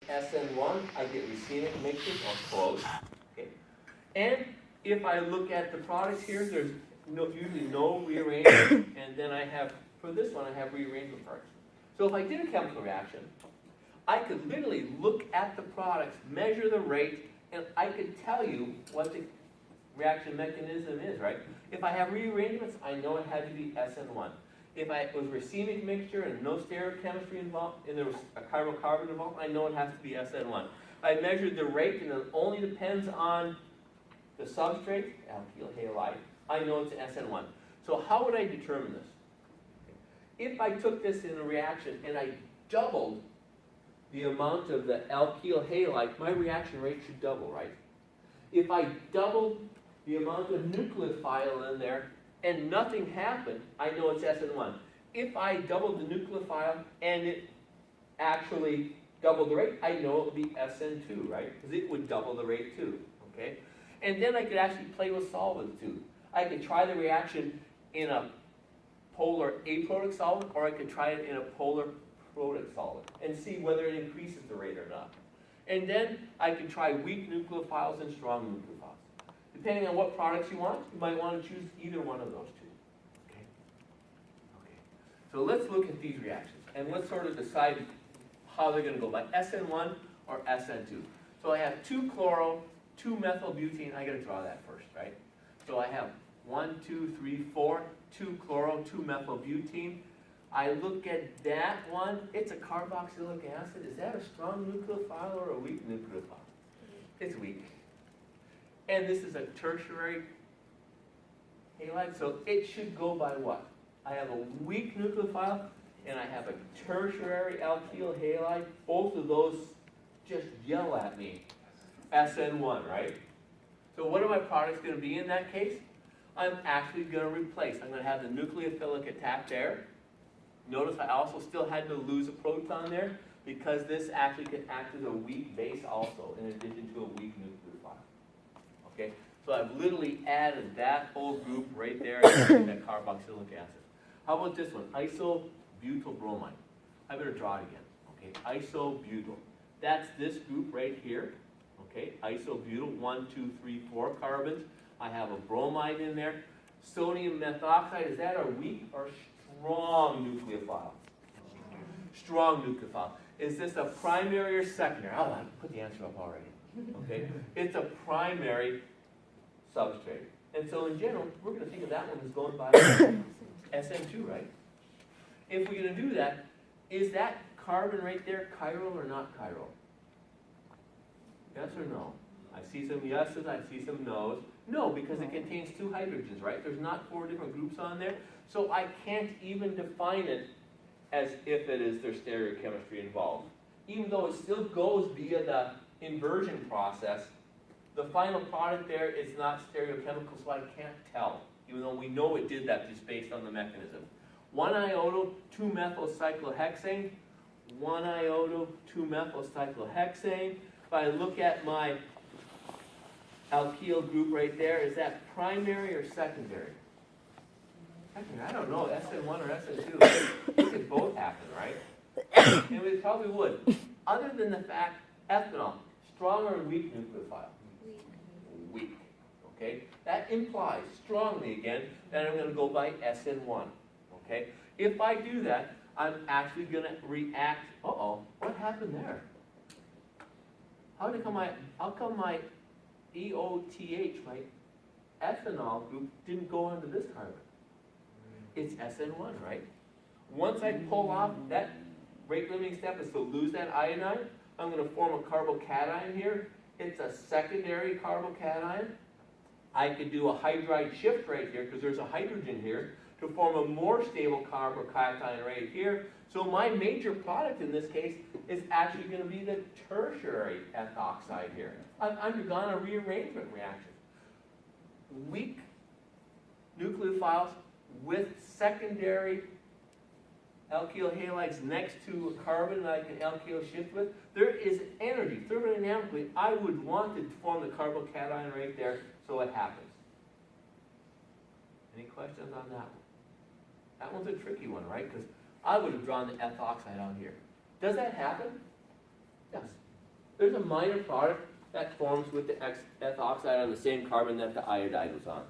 SN1, I get racemic mixtures or close. Okay. And if I look at the products here, there's usually no rearrangement, and then I have, for this one, I have rearrangement parts. So if I did a chemical reaction, I could literally look at the products, measure the rate, and I could tell you what the reaction mechanism is, right? If I have rearrangements, I know it had to be SN1. If it was racemic mixture and no stereochemistry involved, and there was a chiral-carbon involved, I know it has to be SN1. I measured the rate, and it only depends on the substrate, alkyl halide, I know it's SN1. So how would I determine this? If I took this in a reaction and I doubled the amount of the alkyl halide, my reaction rate should double, right? If I doubled the amount of nucleophile in there and nothing happened, I know it's SN1. If I doubled the nucleophile and it actually doubled the rate, I know it would be SN2, right? Because it would double the rate too, okay? And then I could actually play with solvents too. I could try the reaction in a polar aprotic solvent, or I could try it in a polar protic solvent and see whether it increases the rate or not. And then I could try weak nucleophiles and strong nucleophiles. Depending on what products you want, you might want to choose either one of those two. Okay? Okay. So let's look at these reactions, and let's sort of decide how they're going to go, by SN1 or SN2. So I have 2-chloro, 2-methylbutene. I got to draw that first, right? So I have 1, 2, 3, 4, 2-chloro, 2-methylbutene. I look at that one, it's a carboxylic acid. Is that a strong nucleophile or a weak nucleophile? It's weak. And this is a tertiary halide, so it should go by what? I have a weak nucleophile, and I have a tertiary alkyl halide. Both of those just yell at me. SN1, right? So what are my products going to be in that case? I'm actually going to replace. I'm going to have the nucleophilic attack there. Notice I also still had to lose a proton there, because this actually can act as a weak base also, in addition to a weak nucleophile. Okay? So I've literally added that whole group right there in that carboxylic acid. How about this one? Isobutyl bromide. I better draw it again. Okay? Isobutyl. That's this group right here. Okay? Isobutyl, 1, 2, 3, 4 carbons. I have a bromide in there. Sodium methoxide, is that a weak or strong nucleophile? Strong nucleophile. Is this a primary or secondary? Oh, I put the answer up already. Okay? It's a primary substrate. And so in general, we're going to think of that one as going by SN2, right? If we're going to do that, is that carbon right there chiral or not chiral? Yes or no? I see some yeses, I see some nos. No, because it contains 2 hydrogens, right? There's not 4 different groups on there. So I can't even define it as if it is there's stereochemistry involved. Even though it still goes via the inversion process, the final product there is not stereochemical, so I can't tell, even though we know it did that just based on the mechanism. 1-iodo, 2-methylcyclohexane, 1-iodo, 2-methylcyclohexane. If I look at my alkyl group right there, is that primary or secondary? Secondary, I don't know, SN1 or SN2. It could both happen, right? And we probably would. Other than the fact, ethanol, strong or weak nucleophile? Weak. Okay? That implies strongly, again, that I'm going to go by SN1. Okay? If I do that, I'm actually going to react. Uh-oh, what happened there? How come my EOTH, my ethanol group, didn't go onto this carbon? It's SN1, right? Once I pull off, that rate limiting step is to lose that iodine. I'm going to form a carbocation here. It's a secondary carbocation. I could do a hydride shift right here, because there's a hydrogen here, to form a more stable carbocation right here. So my major product in this case is actually going to be the tertiary ethoxide here. I've undergone a rearrangement reaction. Weak nucleophiles with secondary alkyl halides next to a carbon that I can alkyl shift with. There is energy. Thermodynamically, I would want to form the carbocation right there, so it happens. Any questions on that one? That one's a tricky one, right? Because I would have drawn the ethoxide out here. Does that happen? Yes. There's a minor product that forms with the F oxide on the same carbon that the iodide was on.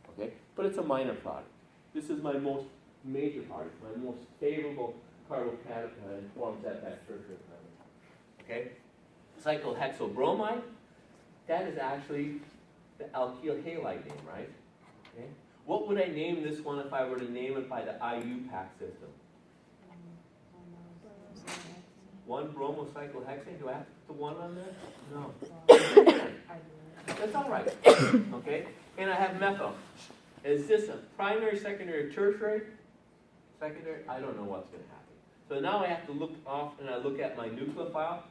Okay? But it's a minor product. This is my most major product, my most favorable carbocation forms at that tertiary carbon. Okay? Cyclohexylbromide, that is actually the alkyl halide name, right? Okay? What would I name this one if I were to name it by the IUPAC system? 1-bromocyclohexane. Do I have to put the 1 on there? No. That's all right. Okay? And I have methyl. Is this a primary, secondary, tertiary? Secondary? I don't know what's going to happen. So now I have to look off and I look at my nucleophile.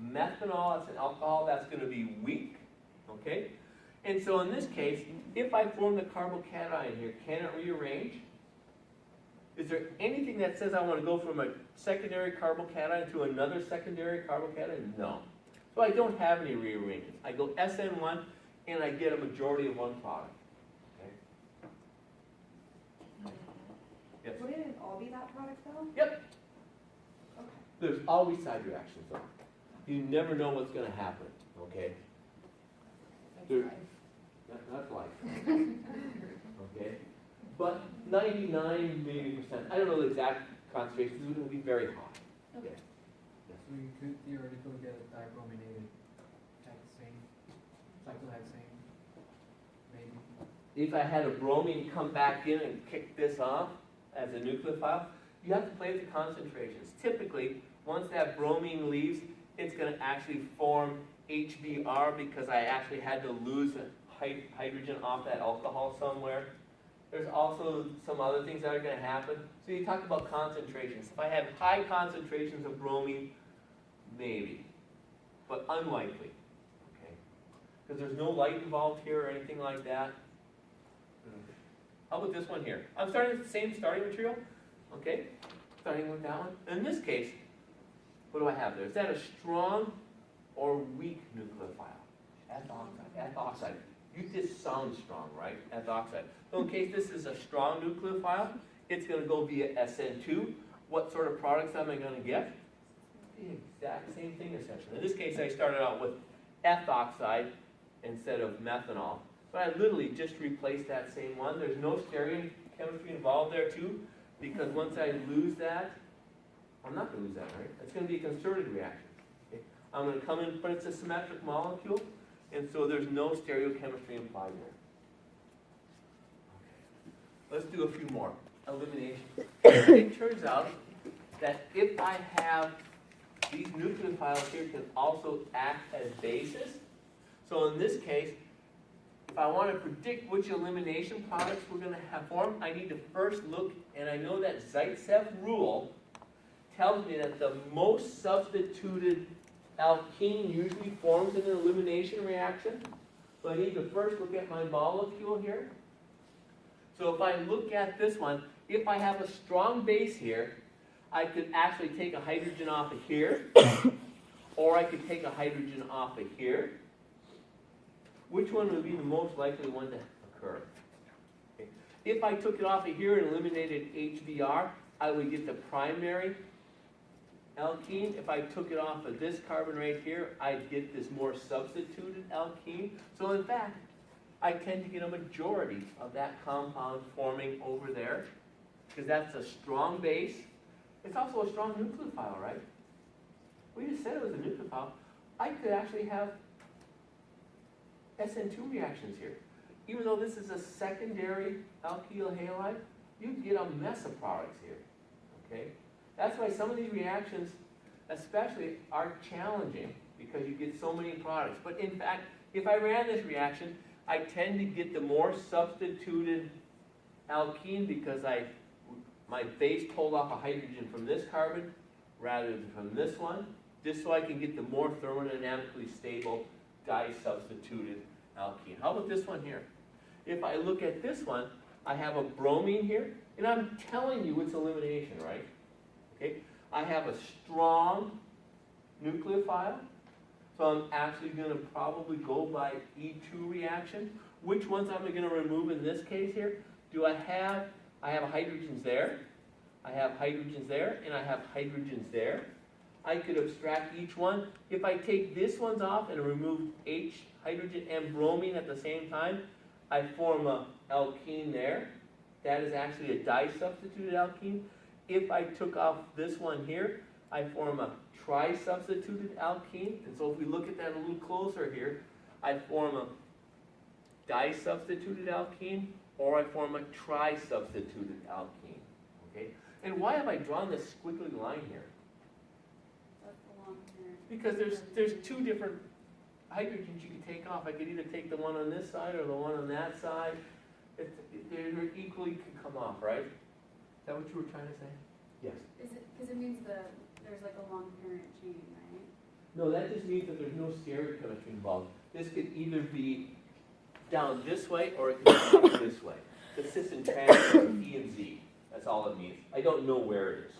Methanol, that's an alcohol, that's going to be weak. Okay? And so in this case, if I form the carbocation here, can it rearrange? Is there anything that says I want to go from a secondary carbocation to another secondary carbocation? No. So I don't have any rearrangements. I go SN1 and I get a majority of one product. Okay? Yes? Wouldn't it all be that product though? Yep. Okay. There's always side reactions though. You never know what's going to happen. Okay? There- That's life. Okay? But 99 maybe percent, I don't know the exact concentration, it's going to be very high. Okay. Yes. So you could theoretically get a dibrominated hexane, cyclohexane, maybe. If I had a bromine come back in and kick this off as a nucleophile, you have to play with the concentrations. Typically, once that bromine leaves, it's going to actually form HBr because I actually had to lose hydrogen off that alcohol somewhere. There's also some other things that are going to happen. So you talk about concentrations. If I have high concentrations of bromine, maybe, but unlikely. Okay, because there's no light involved here or anything like that. How about this one here? I'm starting with the same starting material. Okay, starting with that one. In this case, what do I have there? Is that a strong or weak nucleophile? F oxide. This sounds strong, right? F oxide. So in case this is a strong nucleophile, it's going to go via SN2. What sort of products am I going to get? The exact same thing essentially. In this case, I started out with F oxide instead of methanol. But I literally just replaced that same one. There's no stereochemistry involved there too, because once I lose that, I'm not going to lose that, right? It's going to be a concerted reaction. Okay? I'm going to come in, but it's a symmetric molecule, and so there's no stereochemistry implied there. Okay. Let's do a few more. Elimination. It turns out that if I have these nucleophiles here can also act as bases. So in this case, if I want to predict which elimination products we're going to have formed, I need to first look, and I know that Zaitsev rule tells me that the most substituted alkene usually forms in an elimination reaction. So I need to first look at my molecule here. So if I look at this one, if I have a strong base here, I could actually take a hydrogen off of here, or I could take a hydrogen off of here. Which one would be the most likely one to occur? Okay. If I took it off of here and eliminated HBr, I would get the primary alkene. If I took it off of this carbon right here, I'd get this more substituted alkene. So in fact, I tend to get a majority of that compound forming over there, because that's a strong base. It's also a strong nucleophile, right? We just said it was a nucleophile. I could actually have SN2 reactions here. Even though this is a secondary alkyl halide, you get a mess of products here. Okay? That's why some of these reactions, especially, are challenging, because you get so many products. But in fact, if I ran this reaction, I tend to get the more substituted alkene because my base pulled off a hydrogen from this carbon rather than from this one, just so I can get the more thermodynamically stable di-substituted alkene. How about this one here? If I look at this one, I have a bromine here, and I'm telling you it's elimination, right? Okay, I have a strong nucleophile, so I'm actually going to probably go by E2 reaction. Which ones am I going to remove in this case here? I have hydrogens there, I have hydrogens there, and I have hydrogens there. I could abstract each one. If I take this one's off and remove H, hydrogen, and bromine at the same time, I form a alkene there. That is actually a disubstituted alkene. If I took off this one here, I form a trisubstituted alkene. And so if we look at that a little closer here, I form a disubstituted alkene, or I form a trisubstituted alkene. Okay? And why have I drawn this squiggly line here? That's the long hair. Because there's two different hydrogens you can take off. I could either take the one on this side or the one on that side. They equally can come off, right? Is that what you were trying to say? Yes. Is it, because it means there's like a long parent chain, right? No, that just means that there's no stereochemistry involved. This could either be down this way or it could be up this way. The cis and trans are E and Z. That's all it means. I don't know where it is.